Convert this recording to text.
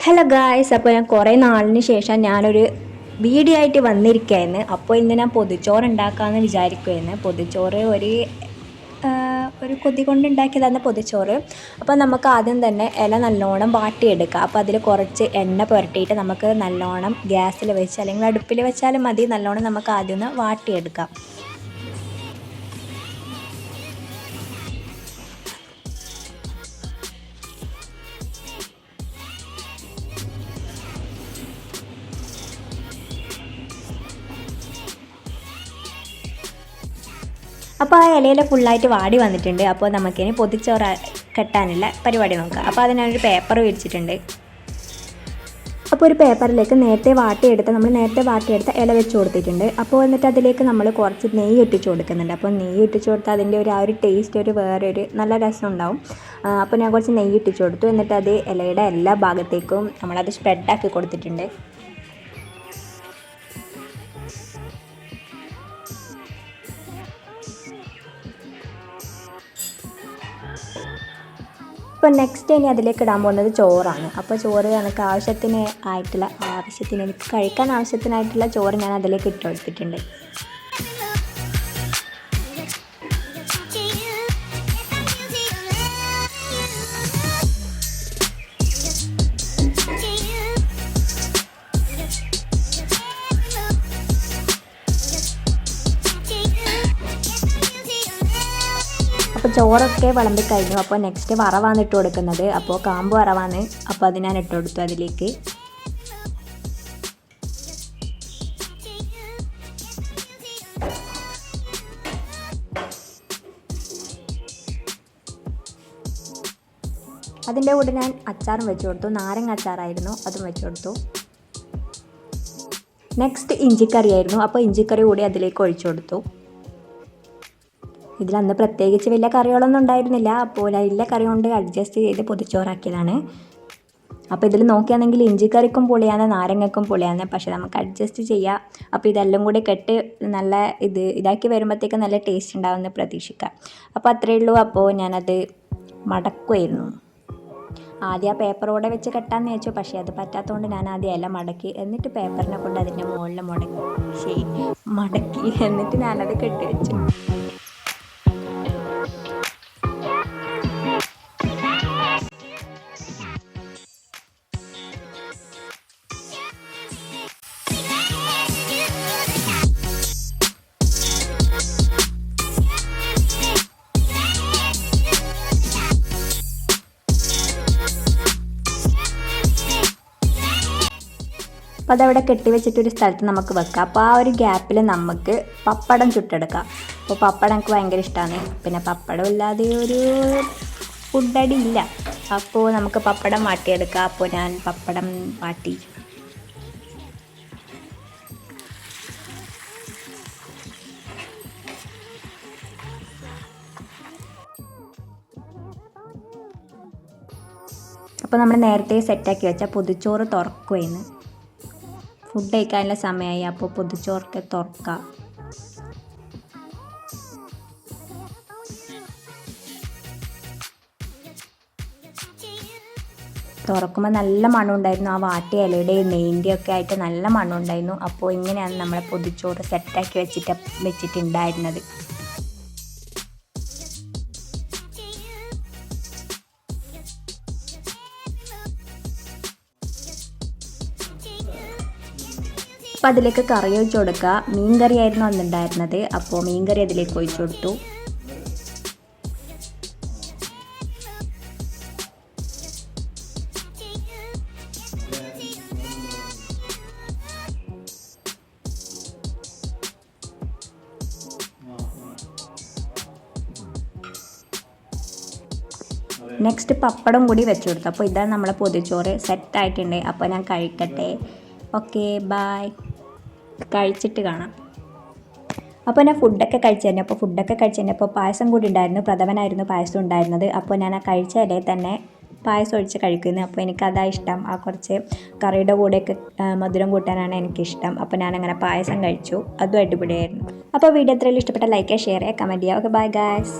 Hello guys, അപ്പോൾ ഞാൻ കുറേ നാളിന് ശേഷം ഞാനൊരു വീഡിയോ ആയിട്ട് വന്നിരിക്കുകയായിരുന്നു. അപ്പോൾ ഇന്ന് ഞാൻ പൊതിച്ചോറ് ഉണ്ടാക്കാമെന്ന് വിചാരിക്കുമായിരുന്നു. പൊതിച്ചോറ് ഒരു കൊതി കൊണ്ട് ഉണ്ടാക്കിയതാണ് പൊതിച്ചോറ്. അപ്പോൾ നമുക്ക് ആദ്യം തന്നെ ഇല നല്ലോണം വാട്ടിയെടുക്കാം. അപ്പോൾ അതിൽ കുറച്ച് എണ്ണ പുരട്ടിയിട്ട് നമുക്ക് നല്ലോണം ഗ്യാസിൽ വെച്ച് അല്ലെങ്കിൽ അടുപ്പിൽ വെച്ചാലും മതി. നല്ലോണം നമുക്ക് ആദ്യം ഒന്ന് വാട്ടിയെടുക്കാം. അപ്പോൾ ആ ഇലയിൽ ഫുള്ളായിട്ട് വാടി വന്നിട്ടുണ്ട്. അപ്പോൾ നമുക്കിനി പൊതിച്ചോറ് കെട്ടാനുള്ള പരിപാടി നോക്കാം. അപ്പോൾ അതിനൊരു പേപ്പർ വിരിച്ചിട്ടുണ്ട്. അപ്പോൾ ഒരു പേപ്പറിലേക്ക് നമ്മൾ നേരത്തെ വാട്ടിയെടുത്ത ഇല വെച്ച് കൊടുത്തിട്ടുണ്ട്. അപ്പോൾ എന്നിട്ട് അതിലേക്ക് നമ്മൾ കുറച്ച് നെയ്യ് ഇട്ടിച്ച് കൊടുക്കുന്നുണ്ട്. അപ്പോൾ നെയ്യ് ഇട്ടിച്ച് കൊടുത്താൽ അതിൻ്റെ ആ ഒരു ടേസ്റ്റ് വേറൊരു നല്ല രസം ഉണ്ടാവും. അപ്പോൾ ഞാൻ കുറച്ച് നെയ്യ് ഇട്ടിച്ച് കൊടുത്തു. എന്നിട്ട് അത് ഇലയുടെ എല്ലാ ഭാഗത്തേക്കും നമ്മളത് സ്പ്രെഡാക്കി കൊടുത്തിട്ടുണ്ട്. ഇപ്പോൾ നെക്സ്റ്റ് ഇനി അതിലേക്ക് ഇടാൻ പോകുന്നത് ചോറാണ്. അപ്പോൾ ചോറ് എനിക്ക് എനിക്ക് കഴിക്കാൻ ആവശ്യത്തിനായിട്ടുള്ള ചോറ് ഞാൻ അതിലേക്ക് ഇട്ട് കൊടുത്തിട്ടുണ്ട്. അപ്പോൾ ചോറൊക്കെ വിളമ്പി കഴിഞ്ഞു. അപ്പോൾ നെക്സ്റ്റ് വറവാണ് ഇട്ട് കൊടുക്കുന്നത്. അപ്പോൾ കാമ്പ് വറവാണ്. അപ്പോൾ അത് ഞാൻ ഇട്ട് കൊടുത്തു അതിലേക്ക്. അതിൻ്റെ കൂടെ ഞാൻ അച്ചാറും വെച്ച് കൊടുത്തു. നാരങ്ങ അച്ചാറായിരുന്നു, അതും വെച്ച് കൊടുത്തു. നെക്സ്റ്റ് ഇഞ്ചിക്കറി ആയിരുന്നു. അപ്പോൾ ഇഞ്ചിക്കറി കൂടി അതിലേക്ക് ഒഴിച്ചു കൊടുത്തു. ഇതിലന്ന് പ്രത്യേകിച്ച് വലിയ കറികളൊന്നും ഉണ്ടായിരുന്നില്ല. അപ്പോൾ വലിയ കറി കൊണ്ട് അഡ്ജസ്റ്റ് ചെയ്ത് പൊതിച്ചോറാക്കിയതാണ്. അപ്പോൾ ഇതിൽ നോക്കുകയാണെങ്കിൽ ഇഞ്ചിക്കറിക്കും പൊളിയാണ്, നാരങ്ങക്കും പൊളിയാണ്. പക്ഷേ നമുക്ക് അഡ്ജസ്റ്റ് ചെയ്യാം. അപ്പോൾ ഇതെല്ലാം കൂടി കെട്ട് നല്ല ഇതാക്കി വരുമ്പോഴത്തേക്ക് നല്ല ടേസ്റ്റ് ഉണ്ടാവുമെന്ന് പ്രതീക്ഷിക്കാം. അപ്പോൾ അത്രയേ ഉള്ളൂ. അപ്പോൾ ഞാനത് മടക്കുമായിരുന്നു. ആദ്യം ആ പേപ്പറോടെ വെച്ച് കെട്ടാമെന്ന് വെച്ചു. പക്ഷേ അത് പറ്റാത്തതുകൊണ്ട് ഞാൻ ആദ്യം ഇല മടക്കി, എന്നിട്ട് പേപ്പറിനെ കൊണ്ട് അതിൻ്റെ മുകളിൽ മടക്കി എന്നിട്ട് ഞാനത് കെട്ടി വെച്ചു. അപ്പോൾ അതവിടെ കെട്ടിവെച്ചിട്ടൊരു സ്ഥലത്ത് നമുക്ക് വെക്കാം. അപ്പോൾ ആ ഒരു ഗ്യാപ്പിൽ നമുക്ക് പപ്പടം ചുട്ടെടുക്കാം. അപ്പോൾ പപ്പടം എനിക്ക് ഭയങ്കര ഇഷ്ടമാണ്. പിന്നെ പപ്പടം ഇല്ലാതെ ഒരു ഫുഡടി ഇല്ല. അപ്പോൾ നമുക്ക് പപ്പടം വാട്ടിയെടുക്കാം. അപ്പോൾ ഞാൻ പപ്പടം വാട്ടി. അപ്പോൾ നമ്മൾ നേരത്തെ സെറ്റാക്കി വെച്ച പൊതിച്ചോറ് തുറക്കുമായിരുന്നു. ഫുഡ് കഴിക്കാനുള്ള സമയമായി. അപ്പോൾ പൊതിച്ചോറൊക്കെ തുറക്കാം. തുറക്കുമ്പോൾ നല്ല മണമുണ്ടായിരുന്നു. ആ വാട്ടിയ ഇലയുടെയും നെയ്യിൻ്റെയും ഒക്കെ ആയിട്ട് നല്ല മണമുണ്ടായിരുന്നു. അപ്പോൾ ഇങ്ങനെയാണ് നമ്മളെ പൊതിച്ചോറ് സെറ്റാക്കി വെച്ചിട്ടുണ്ടായിരുന്നത്. അപ്പോൾ അതിലേക്ക് കറി ഒഴിച്ച് കൊടുക്കുക. മീൻ കറിയായിരുന്നു അന്നുണ്ടായിരുന്നത്. അപ്പോൾ മീൻ കറി അതിലേക്ക് ഒഴിച്ചു കൊടുത്തു. നെക്സ്റ്റ് പപ്പടം കൂടി വെച്ച് കൊടുത്തു. അപ്പോൾ ഇതാണ് നമ്മളെ പൊതിച്ചോറ് സെറ്റായിട്ടുണ്ട്. അപ്പോൾ ഞാൻ കഴിക്കട്ടെ. Okay, bye. കഴിച്ചിട്ട് കാണാം. അപ്പോൾ ഞാൻ ഫുഡൊക്കെ കഴിച്ചു അപ്പോൾ പായസം കൂടി ഉണ്ടായിരുന്നു. പ്രഥമനായിരുന്നു പായസം ഉണ്ടായിരുന്നത്. അപ്പോൾ ഞാൻ ആ കഴിച്ച ഇലയിൽ തന്നെ പായസം ഒഴിച്ച് കഴിക്കുന്നത്. അപ്പോൾ എനിക്കതാ ഇഷ്ടം. ആ കുറച്ച് കറിയുടെ കൂടെയൊക്കെ മധുരം കൂട്ടാനാണ് എനിക്കിഷ്ടം. അപ്പോൾ ഞാനങ്ങനെ പായസം കഴിച്ചു. അതും അടിപൊളിയായിരുന്നു. അപ്പോൾ വീഡിയോ എത്രയും ഇഷ്ടപ്പെട്ട ലൈക്ക് ചെയ്യുക, ഷെയർ ചെയ്യുക, കമൻറ്റ് ചെയ്യുക. Okay, bye guys.